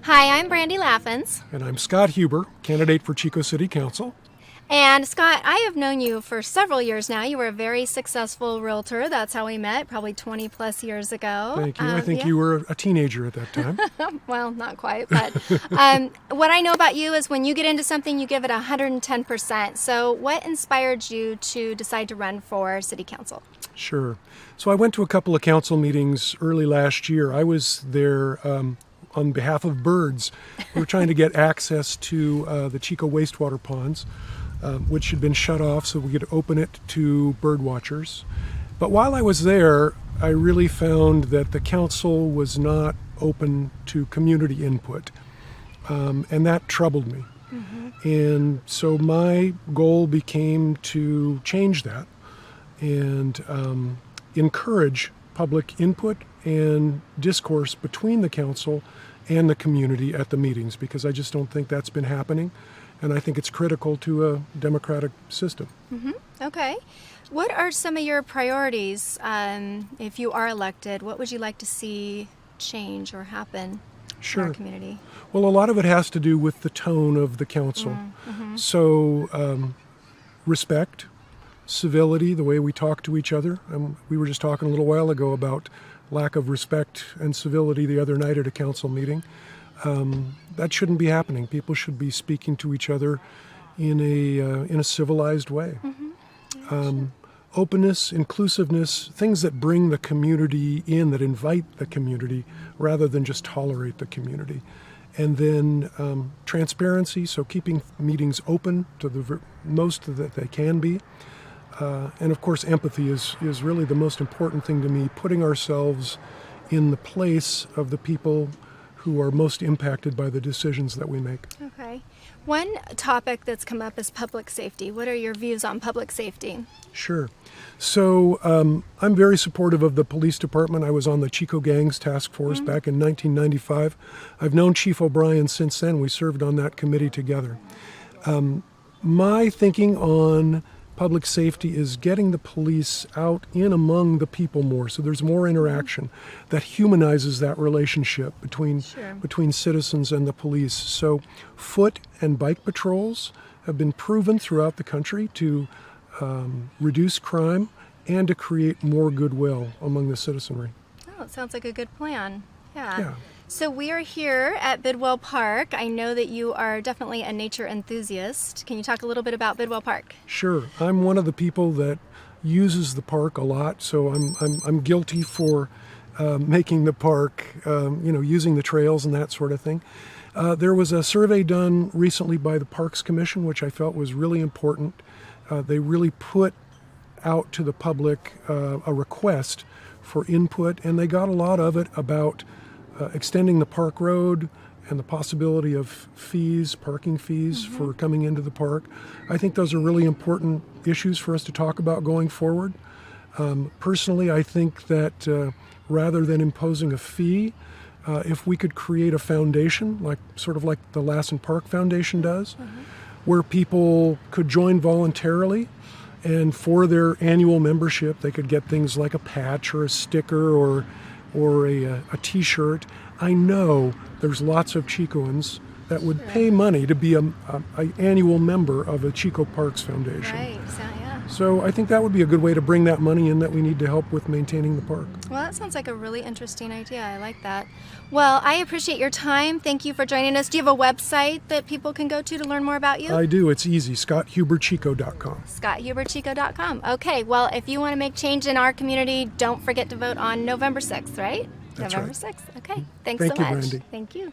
Hi, I'm Brandy Laffins. And I'm Scott Huber, candidate for Chico City Council. And Scott, I have known you for several years now. You were a very successsul realtor. That's how we met, probably 20 plus years ago. Thank you. I think you were a teenager at that time. Well, not quite, but what I know about you is when you get into something, you give it 110%. So what inspired you to decide to run for city council? Sure. So I went to a couple of council meetings early last year. I was there on behalf of birds. We were trying to get access to the Chico wastewater ponds, which had been shut off so we could open it to bird watchers. But while I was there, I really found that the council was not open to community input, and that troubled me. Mm-hmm. And so my goal became to change that and encourage public input and discourse between the council and the community at the meetings, because I just don't think that's been happening. And I think it's critical to a democratic system. Mm-hmm. Okay. What are some of your priorities if you are elected? What would you like to see change or happen in our community? Well, a lot of it has to do with the tone of the council. Mm-hmm. So respect, civility, the way we talk to each other. We were just talking a little while ago about lack of respect and civility the other night at a council meeting. That shouldn't be happening. People should be speaking to each other in a civilized way. Mm-hmm. Openness, inclusiveness, things that bring the community in, that invite the community rather than just tolerate the community. And then transparency, so keeping meetings open to the most that they can be. And of course, empathy is really the most important thing to me, putting ourselves in the place of the people who are most impacted by the decisions that we make. Okay. One topic that's come up is public safety. What are your views on public safety? Sure. So I'm very supportive of the police department. I was on the Chico Gangs Task Force back in 1995. I've known Chief O'Brien since then. We served on that committee together. My thinking on public safety is getting the police out in among the people more, so there's more interaction that humanizes that relationship between citizens and the police. So foot and bike patrols have been proven throughout the country to reduce crime and to create more goodwill among the citizenry. Oh, it sounds like a good plan. Yeah. So we are here at Bidwell Park. I know that you are definitely a nature enthusiast. Can you talk a little bit about Bidwell Park? Sure. I'm one of the people that uses the park a lot, so I'm guilty for making the park, using the trails and that sort of thing. There was a survey done recently by the Parks Commission, which I felt was really important. They really put out to the public a request for input, and they got a lot of it about extending the park road and the possibility of parking fees for coming into the park. I think those are really important issues for us to talk about going forward. Personally, I think that rather than imposing a fee, if we could create a foundation, sort of like the Lassen Park Foundation does, where people could join voluntarily, and for their annual membership, they could get things like a patch or a sticker or a T-shirt. I know there's lots of Chicoans that would pay money to be an annual member of a Chico Parks Foundation. Right, So I think that would be a good way to bring that money in that we need to help with maintaining the park. Well, that sounds like a really interesting idea. I like that. Well, I appreciate your time. Thank you for joining us. Do you have a website that people can go to learn more about you? I do. It's easy. ScottHuberChico.com. ScottHuberChico.com. Okay. Well, if you want to make change in our community, don't forget to vote on November 6th, right? That's November right. 6th. Okay. Thanks Thank so you, much. Brandy. Thank you.